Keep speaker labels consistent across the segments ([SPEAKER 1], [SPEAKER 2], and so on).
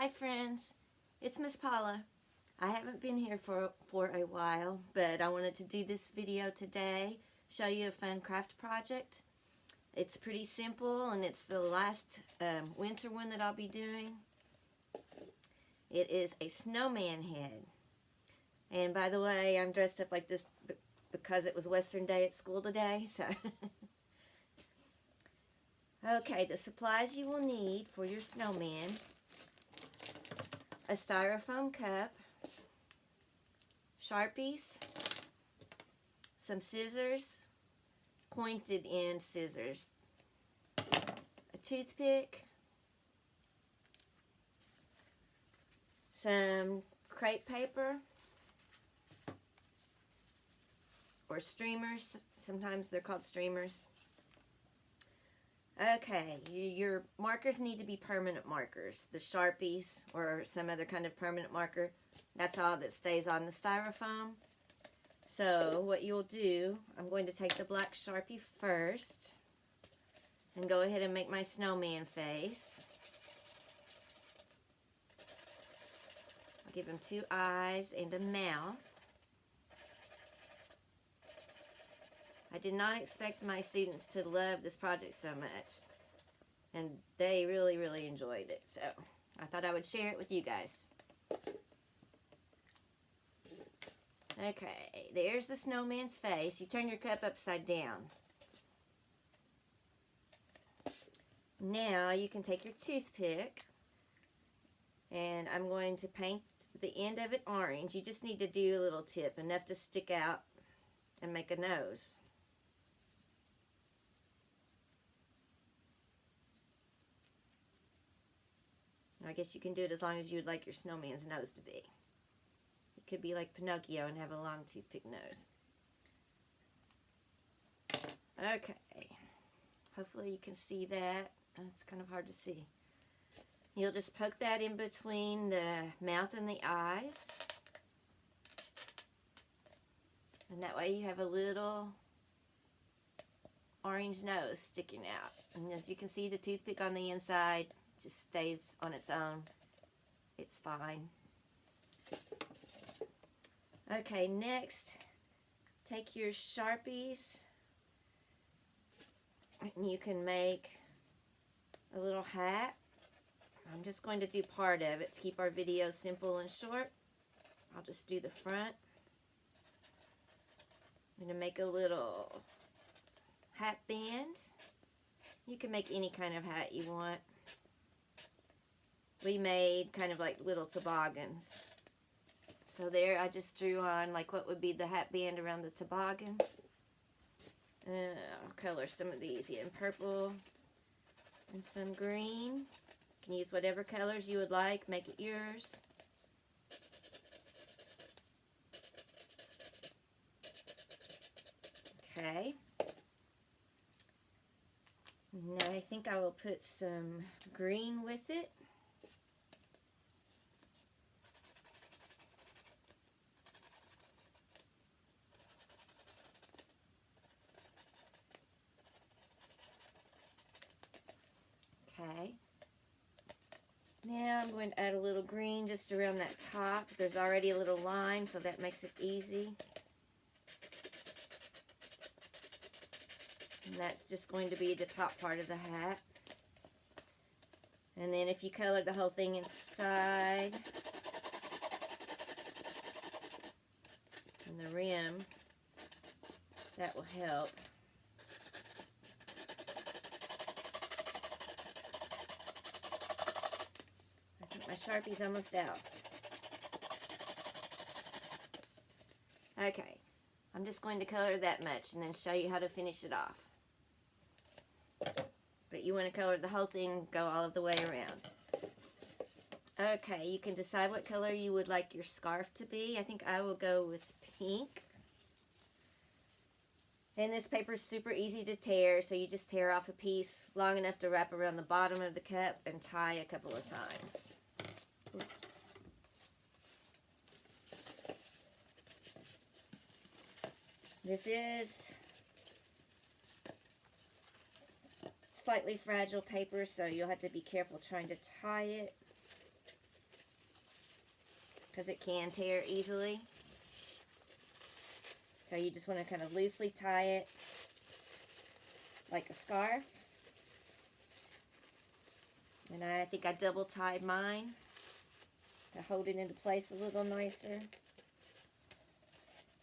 [SPEAKER 1] Hi friends, it's Miss Paula. I haven't been here for a while, but I wanted to do this video today, show you a fun craft project. It's pretty simple and it's the last winter one that I'll be doing. It is a snowman head. And by the way, I'm dressed up like this because it was Western Day at school today, so. Okay, the supplies you will need for your snowman: a styrofoam cup, Sharpies, some scissors, pointed end scissors, a toothpick, some crepe paper or streamers. Sometimes they're called streamers. Okay, your markers need to be permanent markers. The Sharpies or some other kind of permanent marker, that's all that stays on the styrofoam. So what you'll do, I'm going to take the black Sharpie first and go ahead and make my snowman face. I'll give him two eyes and a mouth. I did not expect my students to love this project so much, and they really, really enjoyed it, so I thought I would share it with you guys. Okay, there's the snowman's face. You turn your cup upside down. Now you can take your toothpick, and I'm going to paint the end of it orange. You just need to do a little tip, enough to stick out and make a nose. I guess you can do it as long as you'd like your snowman's nose to be. It could be like Pinocchio and have a long toothpick nose. Okay. Hopefully you can see that. It's kind of hard to see. You'll just poke that in between the mouth and the eyes. And that way you have a little orange nose sticking out. And as you can see, the toothpick on the inside just stays on its own. It's fine. Okay, next, take your Sharpies and you can make a little hat. I'm just going to do part of it to keep our video simple and short. I'll just do the front. I'm going to make a little hat band. You can make any kind of hat you want. We made kind of like little toboggans. So there I just drew on like what would be the hat band around the toboggan. I'll color some of these in purple and some green. You can use whatever colors you would like, make it yours. Okay. Now I think I will put some green with it. Okay. Now I'm going to add a little green just around that top. There's already a little line, so that makes it easy. And that's just going to be the top part of the hat. And then if you color the whole thing inside and the rim, that will help. My Sharpie's almost out. Okay, I'm just going to color that much and then show you how to finish it off. But you want to color the whole thing, go all of the way around. Okay, you can decide what color you would like your scarf to be. I think I will go with pink. And this paper is super easy to tear, so you just tear off a piece long enough to wrap around the bottom of the cup and tie a couple of times. This is slightly fragile paper, so you'll have to be careful trying to tie it. because it can tear easily. So you just want to kind of loosely tie it like a scarf. And I think I double tied mine to hold it into place a little nicer.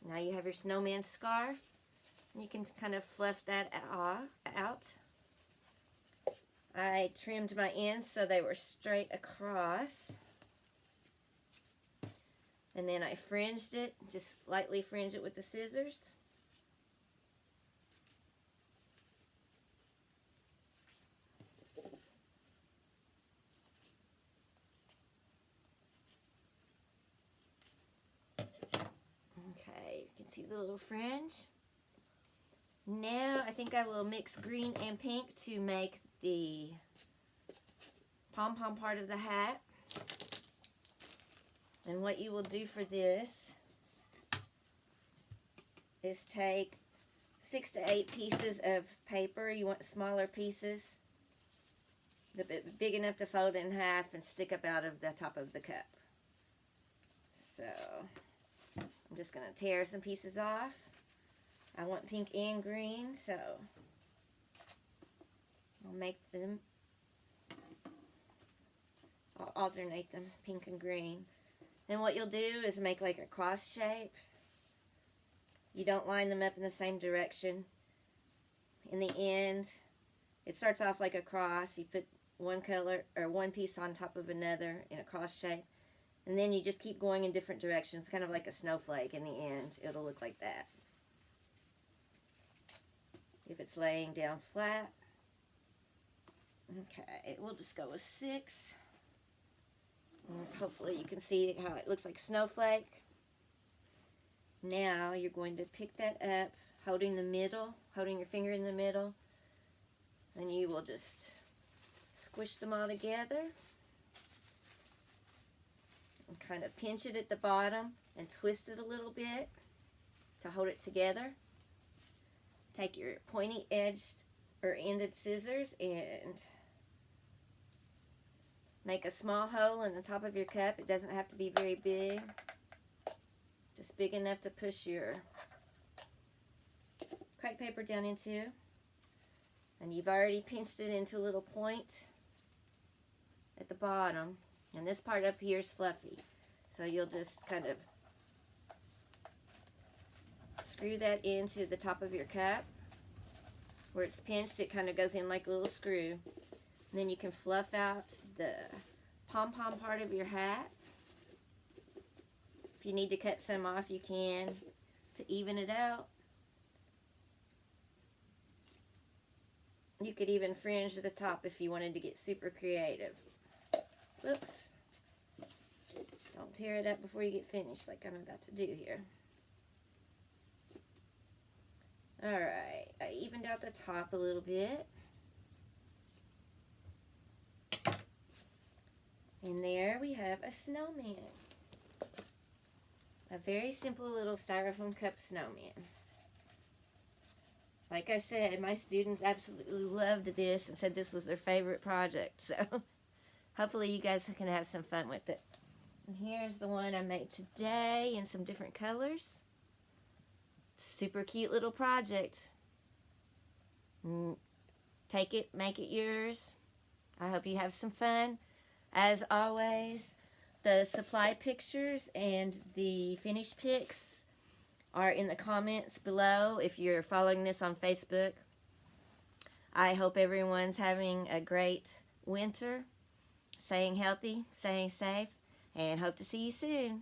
[SPEAKER 1] Now you have your snowman scarf. You can kind of fluff that out. I trimmed my ends so they were straight across. And then I fringed it, just lightly fringe it with the scissors. Okay, you can see the little fringe. Now I think I will mix green and pink to make the pom-pom part of the hat. And what you will do for this is take 6 to 8 pieces of paper. You want smaller pieces, big enough to fold in half and stick up out of the top of the cup. So I'm just going to tear some pieces off. I want pink and green, so I'll alternate them, pink and green. Then what you'll do is make like a cross shape. You don't line them up in the same direction. In the end, it starts off like a cross. You put one color or one piece on top of another in a cross shape. And then you just keep going in different directions, kind of like a snowflake. In the end, it'll look like that. If it's laying down flat. Okay, we'll just go with 6. Hopefully you can see how it looks like a snowflake. Now you're going to pick that up, holding your finger in the middle, and you will just squish them all together and kind of pinch it at the bottom and twist it a little bit to hold it together. Take your pointy edged or ended scissors and make a small hole in the top of your cup. It doesn't have to be very big. Just big enough to push your crepe paper down into. And you've already pinched it into a little point at the bottom. And this part up here is fluffy. So you'll just kind of screw that into the top of your cup. Where it's pinched, it kind of goes in like a little screw. And then you can fluff out the pom-pom part of your hat. If you need to cut some off, you can to even it out. You could even fringe the top if you wanted to get super creative. Whoops. Don't tear it up before you get finished like I'm about to do here. Alright, I evened out the top a little bit. And there we have a snowman. A very simple little styrofoam cup snowman. Like I said, my students absolutely loved this and said this was their favorite project. So hopefully you guys can have some fun with it. And here's the one I made today in some different colors. Super cute little project. Take it, make it yours. I hope you have some fun. As always, the supply pictures and the finished pics are in the comments below if you're following this on Facebook. I hope everyone's having a great winter, staying healthy, staying safe, and hope to see you soon.